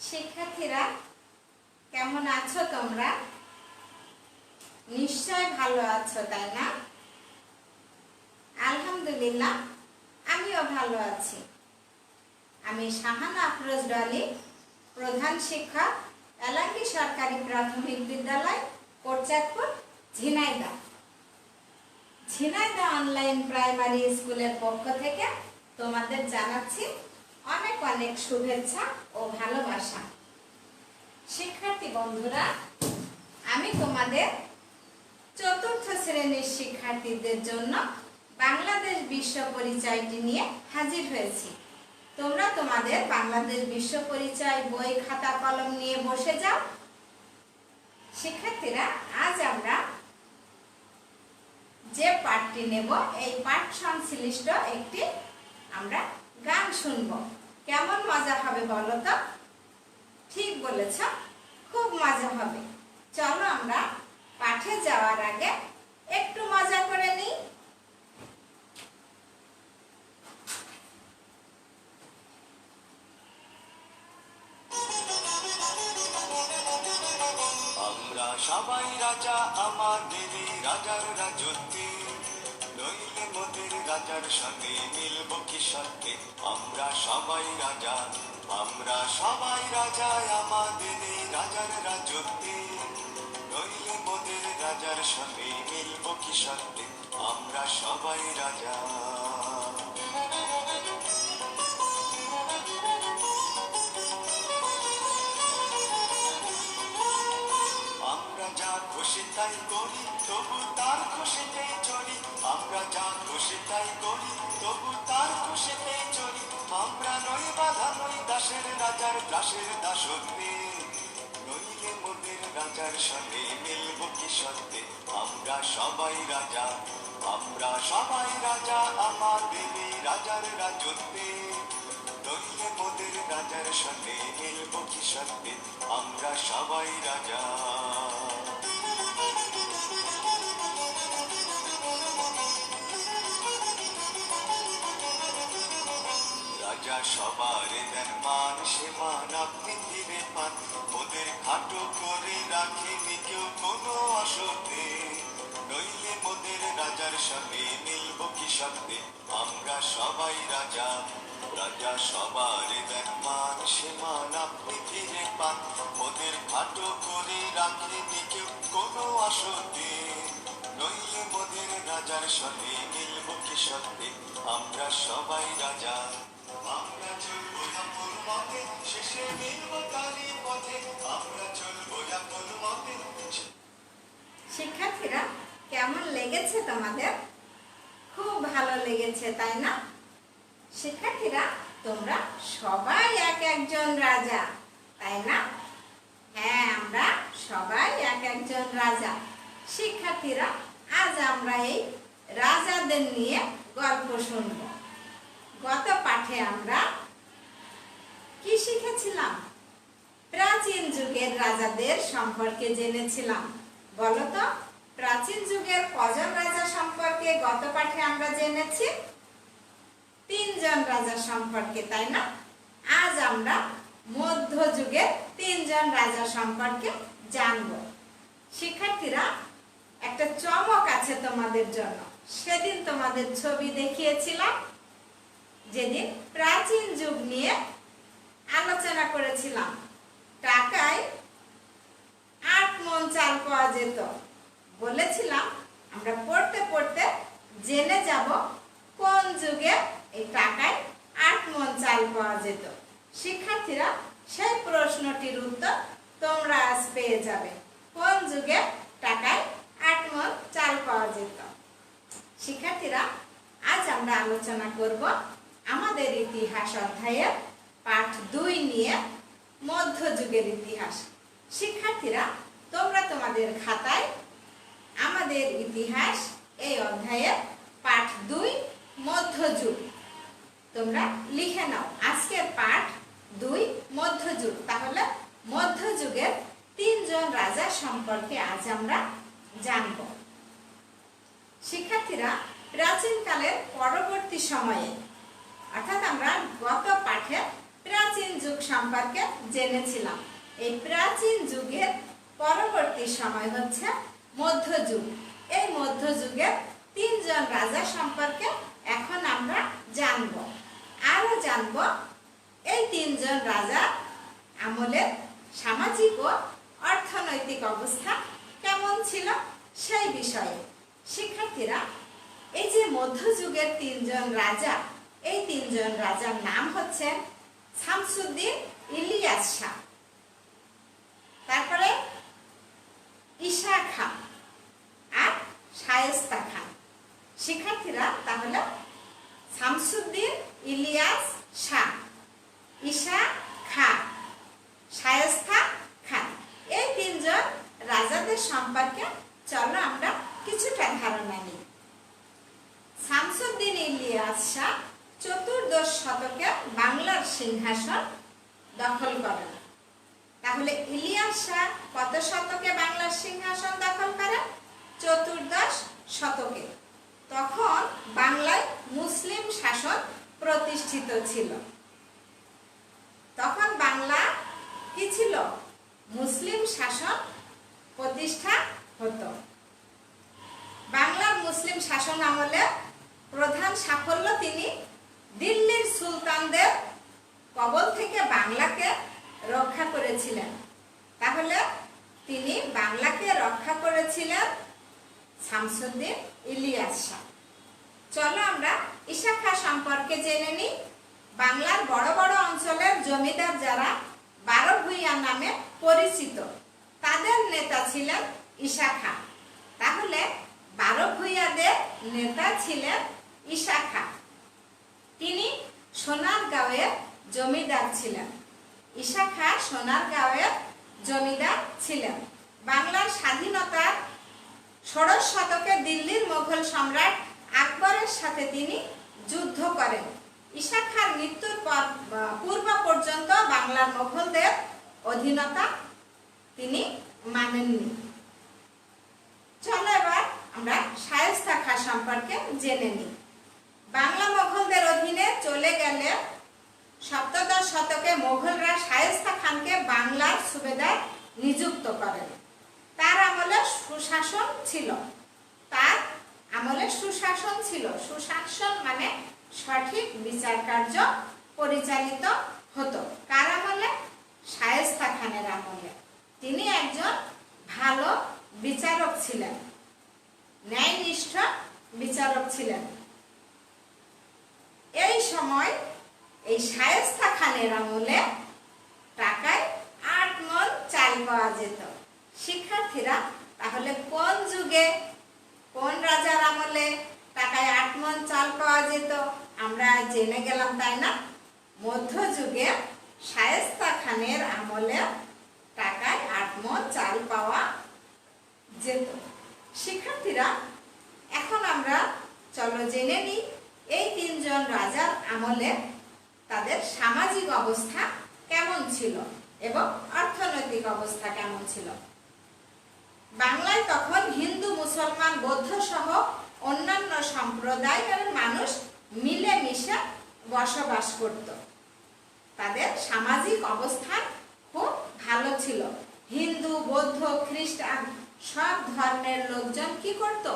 শিক্ষার্থীরা কেমন আছো তোমরা? নিশ্চয় ভালো আছো, তাই না? আলহামদুলিল্লাহ, আমিও ভালো আছি। আমি শাহানা আফরোজ ডলি, প্রধান শিক্ষক, এলাঙ্গি সরকারি প্রাথমিক বিদ্যালয়, কোটচাঁদপুর, ঝিনাইদহ। ঝিনাইদহ অনলাইন প্রাইমারি স্কুলের পক্ষ থেকে তোমাদের জানাচ্ছি অনেক অনেক শুভেচ্ছা ও ভালোবাসা। শিক্ষার্থী বন্ধুরা, আমি তোমাদের চতুর্থ শ্রেণীর শিক্ষার্থীদের জন্য বাংলাদেশ বিশ্ব পরিচয়টি নিয়ে হাজির হয়েছি। তোমরা তোমাদের বাংলাদেশ বিশ্ব পরিচয় বই, খাতা, কলম নিয়ে বসে যাও। শিক্ষার্থীরা, আজ আমরা যে পাঠটি নেব, এই পাঠ সংশ্লিষ্ট একটি আমরা গান শুনব। কেমন মজা হবে বলো তো? ঠিক বলেছ, খুব মজা হবে। চলো আমরা পাঠে যাওয়ার আগে একটু মজা করে নিই। আমরা সবাই রাজা, আমাদের রাজার রাজত্বে, নইলে মোদের রাজার সঙ্গে মিলব কি সত্যি? আমরা সবাই রাজা, আমরা সবাই রাজা, আমাদের রাজার রাজত্বে, নইলে মোদের রাজার সঙ্গে মিলব কি সত্যি? আমরা সবাই রাজা। আমরা যা খুশি তাই করি, তবু তার খুশিতেই চলি। আমরা যা খুশি তাই করি, তবু তার খুশিতেই চলি। আমরা নই বাধা, নই দাসের রাজার দাসের দাসত্বে, নইলে মোদের রাজার সঙ্গে মিলব কি সত্যি? আমরা সবাই রাজা, আমরা সবাই রাজা, আমাদের রাজার রাজত্বে, নইলে মোদের রাজার সঙ্গে মিলব কি সত্যি? আমরা সবাই রাজা। রাজা সবার দেন মান, সে মান আপনি ফিরে পান। ওদের খাটো করে রাখেনি কেউ কোনো অসতে, নইলে মোদের রাজার সঙ্গে মিলব কি সত্যি? আমরা সবাই রাজা, রাজা সবার দেন মান, সে মান আপনি ফিরে পান। ওদের খাটো করে রাখেনি কেউ কোনো অসতে, নইলে মোদের রাজার সঙ্গে মিলব কি সত্যি? আমরা সবাই রাজা। আমরা চলবো আপন মতে, শেষে মিলব তারই পথে। আমরা চলবো আপন মতে। শিক্ষার্থীরা, কেমন লেগেছে তোমাদের? খুব ভালো লেগেছে, তাই না? শিক্ষার্থীরা, তোমরা সবাই এক একজন রাজা, তাই না? হ্যাঁ, আমরা সবাই এক একজন রাজা। শিক্ষার্থীরা, আজ আমরা এই রাজাদের নিয়ে গল্প শুনব। গত পাঠে আমরা কি শিখেছিলাম? প্রাচীন যুগের রাজাদের সম্পর্কে জেনেছিলাম। বলো তো, প্রাচীন যুগের কজন রাজা সম্পর্কে গত পাঠে আমরা জেনেছি? 3 জন রাজা সম্পর্কে, তাই না? আজ আমরা মধ্যযুগের 3 জন রাজা সম্পর্কে জানব। শিক্ষার্থীরা, একটা চমক আছে তোমাদের জন্য। সেদিন তোমাদের ছবি দেখিয়েছিলাম, যেদিন প্রাচীন যুগ নিয়ে আলোচনা করেছিলাম। টাকায় 8 মণ চাল পাওয়া যেত। বলেছিলাম আমরা পড়তে পড়তে জেনে যাব কোন যুগে এই টাকায় 8 মণ চাল পাওয়া যেত। শিক্ষার্থীরা, সেই প্রশ্নটির উত্তর তোমরা আজ পেয়ে যাবে। কোন যুগে টাকায় 8 মণ চাল পাওয়া যেত? শিক্ষার্থীরা, আজ আমরা আলোচনা করব আমাদের ইতিহাস অধ্যায়ের পাঠ 2 নিয়ে, মধ্যযুগের ইতিহাস। শিক্ষার্থীরা, তোমরা তোমাদের খাতায় আমাদের ইতিহাস এই অধ্যায়ের পাঠ 2 মধ্যযুগ তোমরা লিখে নাও। আজকের পাঠ 2 মধ্যযুগ। তাহলে মধ্যযুগের 3 জন রাজা সম্পর্কে আজ আমরা জানব। শিক্ষার্থীরা, প্রাচীনকালের পরবর্তী সময়ে, অর্থাৎ আমরা গত পাঠে প্রাচীন যুগ সম্পর্কে জেনেছিলাম। এই প্রাচীন যুগের পরবর্তী সময় হচ্ছে মধ্যযুগ। এই মধ্যযুগের 3 জন রাজা সম্পর্কে এখন আমরা জানব। আরো জানব এই 3 জন রাজা আমলের সামাজিক ও অর্থনৈতিক অবস্থা কেমন ছিল সেই বিষয়ে। শিক্ষার্থীরা, এই যে মধ্যযুগের 3 জন রাজা, এই 3 জন রাজার নাম হচ্ছে শামসুদ্দিন ইলিয়াস শাহ, তারপরে ঈশা খান আর শায়েস্তা খান। শিক্ষার্থীরা, তাহলে শামসুদ্দিন ইলিয়াস শাহ, ঈশা খান, শায়েস্তা খান, এই 3 জন রাজাদের সম্পর্কে চলো আমরা কিছুটা ধারণা নিই। শামসুদ্দিন ইলিয়াস শাহ 14দশ শতকে বাংলার সিংহাসন দখল করেন। তাহলে ইলিয়াস শাহ কত শতকে বাংলার সিংহাসন দখল করেন? 14দশ শতকে। তখন বাংলায় মুসলিম শাসন প্রতিষ্ঠিত ছিল। তখন বাংলা কি ছিল? মুসলিম শাসন প্রতিষ্ঠা হতো। বাংলার মুসলিম শাসন আমলে প্রধান সাফল্য তিনি দিল্লির সুলতানদের কবল থেকে বাংলাকে রক্ষা করেছিলেন। তাহলে তিনি বাংলাকে রক্ষা করেছিলেন শামসুদ্দিন ইলিয়াস শাহ। চলো আমরা ঈশা খাঁ সম্পর্কে জেনে নিই। বাংলার বড় বড় অঞ্চলের জমিদার যারা 12 ভূঁইয়া নামে পরিচিত, তাদের নেতা ছিলেন ঈশা খাঁ। তাহলে 12 ভূঁইয়াদের নেতা ছিলেন ঈশা খাঁ। তিনি সোনারগাঁওয়ের জমিদার ছিলেন। ঈশা খাঁ সোনারগাঁওয়ের জমিদার ছিলেন। বাংলার স্বাধীনতার 16 শতকে দিল্লির মোগল সম্রাট আকবরের সাথে তিনি যুদ্ধ করেন। ঈশা খাঁর মৃত্যুর পূর্ব পর্যন্ত বাংলার মোগলদের অধীনতা তিনি মানেননি। চলো এবার আমরা শায়েস্তা খাঁ সম্পর্কে জেনে নিই। বাংলা মোগলদের অধীনে চলে গেলে 17দশ শতকে মোগলরা শায়েস্তা খানকে বাংলার সুবেদার নিযুক্ত করেন। তার আমলে সুশাসন ছিল। তার আমলে সুশাসন ছিল। সুশাসন মানে সঠিক বিচার কার্য পরিচালিত হতো। কার আমলে? শায়েস্তা খানের আমলে। তিনি একজন ভালো বিচারক ছিলেন, ন্যায়নিষ্ঠ বিচারক ছিলেন। এই সময় এই শায়েস্তা খানের আমলে টাকায় 8 মণ চাল পাওয়া যেত। শিক্ষার্থীরা, তাহলে কোন যুগে কোন রাজার আমলে টাকায় 8 মণ চাল পাওয়া যেত আমরা জেনে গেলাম, তাই না? মধ্যযুগে শায়েস্তা খানের আমলে টাকায় 8 মণ চাল পাওয়া যেত। শিক্ষার্থীরা, এখন আমরা চলো জেনে নিই এই 3 জন রাজার আমলে তাদের সামাজিক অবস্থা কেমন ছিল এবং অর্থনৈতিক অবস্থা কেমন ছিল। বাংলায় তখন হিন্দু, মুসলমান, বৌদ্ধ সহ অন্যান্য সম্প্রদায়ের মানুষ মিলেমিশে বসবাস করত। তাদের সামাজিক অবস্থান খুব ভালো ছিল। হিন্দু, বৌদ্ধ, খ্রিস্টান সব ধর্মের লোকজন কি করত?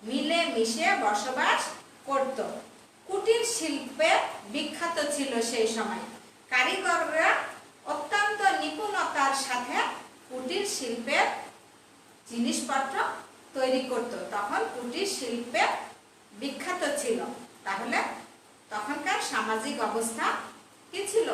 মিলেমিশে বসবাস করত। কুটির শিল্পে বিখ্যাত ছিল সেই সময়। কারিগররা অত্যন্ত নিপুণতার সাথে কুটির শিল্পের জিনিসপত্র তৈরি করত। তখন কুটির শিল্পে বিখ্যাত ছিল। তাহলে তখনকার সামাজিক অবস্থা কি ছিল?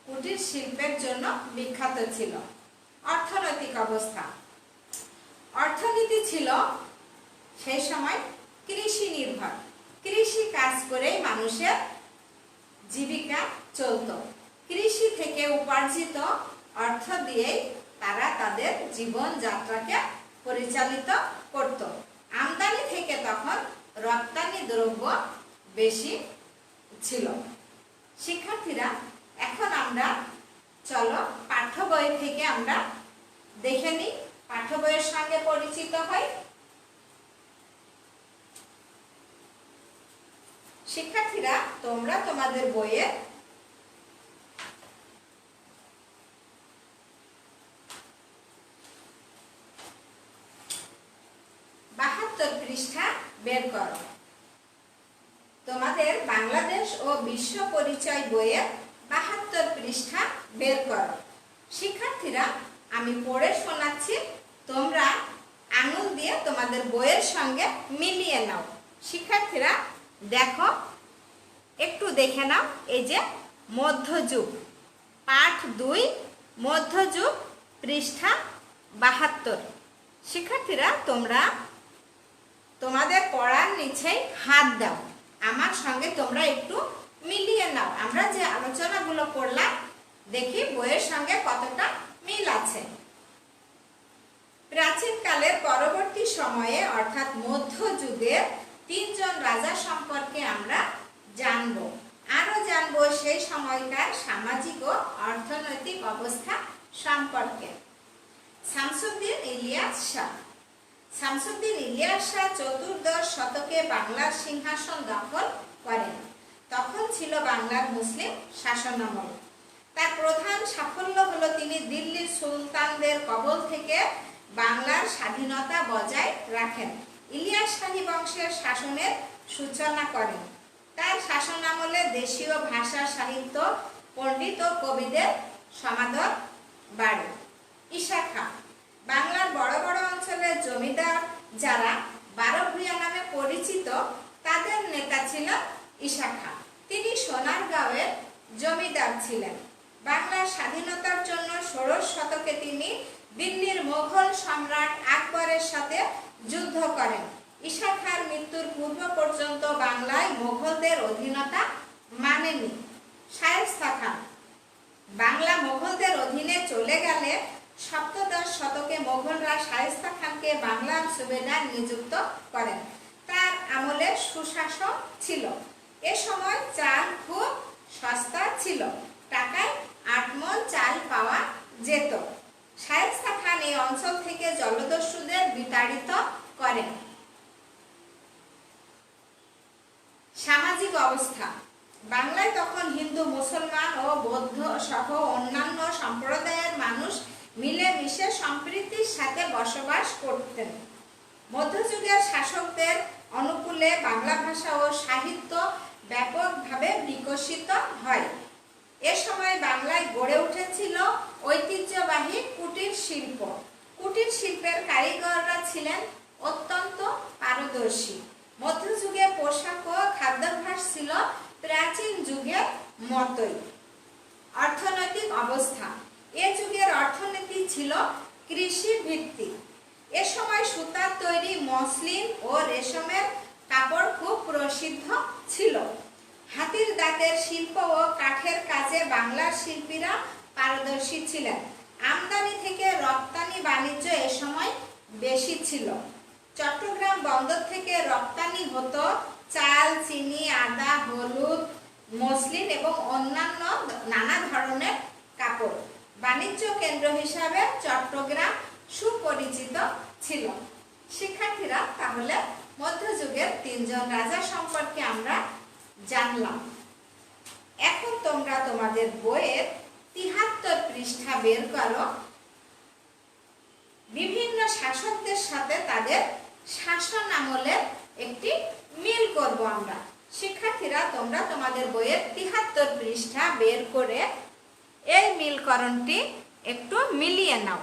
কুটির শিল্পের জন্য বিখ্যাত ছিল। অর্থনৈতিক অবস্থা, অর্থনীতি ছিল সেই সময় কৃষি নির্ভর। কৃষি কাজ করেই মানুষের জীবিকা চলত। কৃষি থেকে উপার্জিত অর্থ দিয়েই তারা তাদের জীবনযাত্রাকে পরিচালিত করত। আমদানি থেকে তখন রপ্তানি দ্রব্য বেশি ছিল। শিক্ষার্থীরা, এখন আমরা চলো পাঠ্য বই থেকে আমরা দেখে নিই, পাঠ্য বইয়ের সঙ্গে পরিচিত হই। শিক্ষার্থীরা, তোমরা তোমাদের বইয়ে পৃষ্ঠা বের করো। তোমাদের বাংলাদেশ ও বিশ্ব পরিচয় বইয়ের 72 পৃষ্ঠা বের করো। শিক্ষার্থীরা, আমি পড়ে শোনাচ্ছি, তোমরা আঙুল দিয়ে তোমাদের বইয়ের সঙ্গে মিলিয়ে নাও। শিক্ষার্থীরা দেখো, একটু দেখে নাও, এই যে মধ্যযুগ, পাঠ 2, মধ্যযুগ, পৃষ্ঠা 72। শিক্ষার্থীরা, তোমরা তোমাদের পড়ার নিচেই হাত দাও, আমার সঙ্গে তোমরা একটু মিলিয়ে নাও। আমরা যে আলোচনাগুলো করলাম, দেখি বইয়ের সঙ্গে কতটা মিল আছে। প্রাচীনকালের পরবর্তী সময়ে অর্থাৎ মধ্যযুগের 3 জন রাজা সম্পর্কে আমরা জানব। আরো জানব সেই সময়কার সামাজিক ও অর্থনৈতিক অবস্থা সম্পর্কে। শামসুদ্দিন ইলিয়াস শাহ। শামসুদ্দিন ইলিয়াস শাহ 14দশ শতকে বাংলার সিংহাসন দখল করেন। তখন ছিল বাংলার মুসলিম শাসনামল। তার প্রধান সাফল্য হলো তিনি দিল্লির সুলতানদের কবল থেকে বাংলার স্বাধীনতা বজায় রাখেন। ইলিয়াস শাহী বংশের শাসনের সূচনা করেন। তার শাসনামলে দেশীয় ভাষা, সাহিত্য, পণ্ডিত ও কবিদের সমাদর বাড়ে। ঈশা খাঁ। বাংলার বড় বড় অঞ্চলের জমিদার যারা 12 ভূঁইয়া নামে পরিচিত, তাদের নেতা ছিলেন ঈশা খাঁ। তিনি সোনারগাঁওয়ের জমিদার ছিলেন। বাংলার স্বাধীনতার জন্য 16 শতকে তিনি দিল্লির মোগল সম্রাট আকবরের সাথে যুদ্ধ করেন। ঈশা খাঁর মৃত্যুর পূর্ব পর্যন্ত বাংলায় মোগলদের অধীনতা মানেনি। শায়েস্তা খান। বাংলা মোগলদের অধীনে চলে গেলে 17দশ শতকে মোগলরা শায়েস্তা খানকে বাংলার সুবেদার নিযুক্ত করেন। তার আমলে সুশাসন ছিল। এ সময় চাল খুব সস্তা ছিল, টাকায় 8 মণ চাল পাওয়া যেত। শায়েস্তা খান এই অঞ্চল থেকে জলদস্যুদের বিতাড়িত করেন। সামাজিক অবস্থা। বাংলায় তখন হিন্দু, মুসলমান ও বৌদ্ধ সহ অন্যান্য সম্প্রদায়ের মানুষ মিলেমিশে সম্প্রীতির সাথে বসবাস করতেন। মধ্যযুগের শাসকদের অনুকূলে বাংলা ভাষা ও সাহিত্য ব্যাপকভাবে বিকশিত হয়। এ সময় বাংলায় গড়ে উঠেছিল ঐতিহ্যবাহী কুটির শিল্প। কুটির শিল্পের কারিগররা ছিলেন অত্যন্ত পারদর্শী। মধ্যযুগে পোশাক ও খাদ্যাভ্যাস ছিল প্রাচীন যুগের মতোই। অর্থনৈতিক অবস্থা। এ যুগের অর্থনীতি ছিল কৃষি ভিত্তিক। এ সময় সুতার তৈরি মসলিন ও রেশমের কাপড় খুব প্রসিদ্ধ ছিল। হাতির দাঁতের শিল্প ও কাঠের কাজে বাংলার শিল্পীরা পারদর্শী ছিলেন। আমদানি থেকে রপ্তানি বাণিজ্য এ সময় বেশি ছিল। চট্টগ্রাম বন্দর থেকে রপ্তানি হতো চাল, চিনি, আদা, হলুদ, মসলিন এবং অন্যান্য নানা ধরনের কাপড়। বাণিজ্য কেন্দ্র হিসাবে চট্টগ্রাম সুপরিচিত ছিল। শিক্ষার্থীরা, তাহলে মধ্যযুগের 3 জন রাজা সম্পর্কে আমরা জানলাম। এখন তোমরা তোমাদের বইয়ের 73 পৃষ্ঠা বের করো। বিভিন্ন শাসকদের সাথে তাদের শাসন আমলের একটি মিল করব আমরা। শিক্ষার্থীরা, তোমরা তোমাদের বইয়ের 73 পৃষ্ঠা বের করে এই মিলকরণটি একটু মিলিয়ে নাও।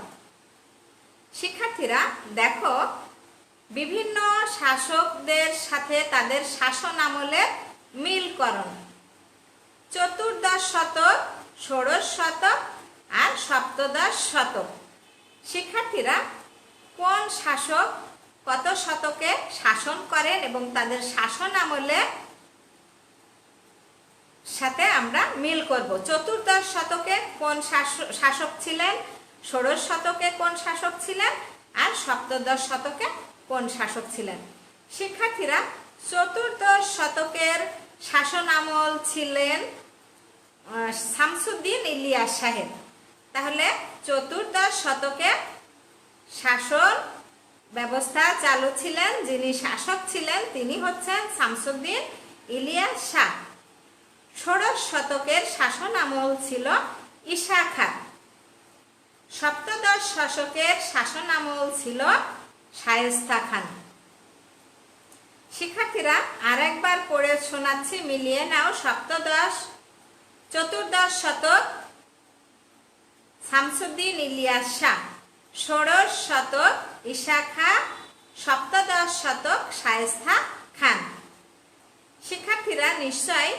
শিক্ষার্থীরা দেখো, বিভিন্ন শাসকদের সাথে তাদের শাসন আমলের মিলকরণ। 14দশ শতক, 16 শতক আর 17দশ শতক। শিক্ষার্থীরা, কোন শাসক কত শতকে শাসন করেন এবং তাদের শাসন আমলে সাথে আমরা মিল করব। 14দশ শতকে কোন শাসক ছিলেন, 16 শতকে কোন শাসক ছিলেন আর 17দশ শতকে কোন শাসক ছিলেন। শিক্ষার্থীরা, 14দশ শতকের শাসন আমল ছিলেন শামসুদ্দিন ইলিয়াস শাহের। তাহলে 14দশ শতকে শাসন ব্যবস্থা চালু ছিলেন, যিনি শাসক ছিলেন তিনি হচ্ছেন শামসুদ্দিন ইলিয়াস শাহ। 16 শতকের শাসন আমল ছিল ঈশা খাঁ। 17দশ শতকের শাসন আমল ছিল শায়েস্তা খান। শিক্ষার্থীরা আরেকবার পড়ে শোনাচ্ছি, মিলিয়ে নাও। চতুর্দশ শতক শামসুদ্দিন ইলিয়াস শাহ, ষোড়শ শতক ঈশা খাঁ, সপ্তদশ শতক শায়েস্তা খান। শিক্ষার্থীরা নিশ্চয়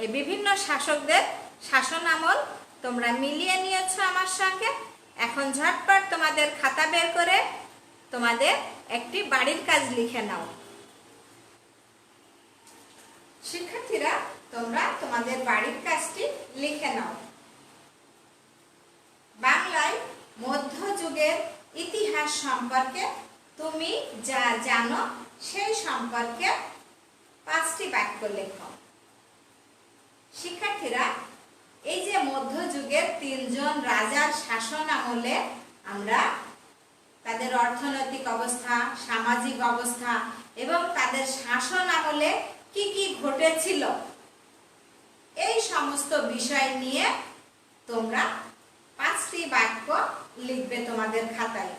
এই বিভিন্ন শাসকদের শাসন আমল তোমরা মিলিয়ে নিয়েছো আমার সঙ্গে। এখন ঝটপট তোমাদের খাতা বের করে তোমাদের একটি বাড়ির কাজ লিখে নাও। শিক্ষার্থীরা তোমরা তোমাদের বাড়ির কাজটি লিখে নাও। বাংলায় মধ্যযুগের ইতিহাস সম্পর্কে তুমি যা জানো সেই সম্পর্কে 5টি বাক্য লেখো। শিক্ষার্থীরা এই যে মধ্যযুগের 3জন রাজার শাসন আমলে আমরা তাদের অর্থনৈতিক অবস্থা, সামাজিক অবস্থা এবং তাদের শাসন আমলে কি কি ঘটেছিল এই সমস্ত বিষয় নিয়ে তোমরা 5টি বাক্য লিখবে তোমাদের খাতায়।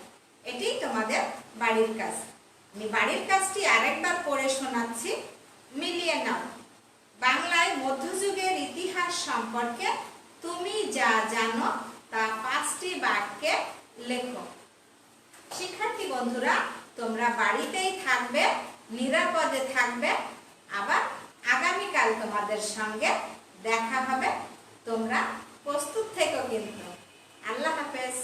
এটি তোমাদের বাড়ির কাজ। আমি বাড়ির কাজটি আরেকবার পড়ে শোনাচ্ছি, মিলিয়ে নাও। বাংলায় মধ্যযুগের ইতিহাস সম্পর্কে তুমি যা জানো তা 5টি বাক্যে লেখো। শিক্ষার্থী বন্ধুরা, তোমরা বাড়িতেই থাকবে, নিরাপদে থাকবে। আবার আগামীকাল তোমাদের সঙ্গে দেখা হবে। তোমরা প্রস্তুত থেকো কিন্তু। আল্লাহ হাফেজ।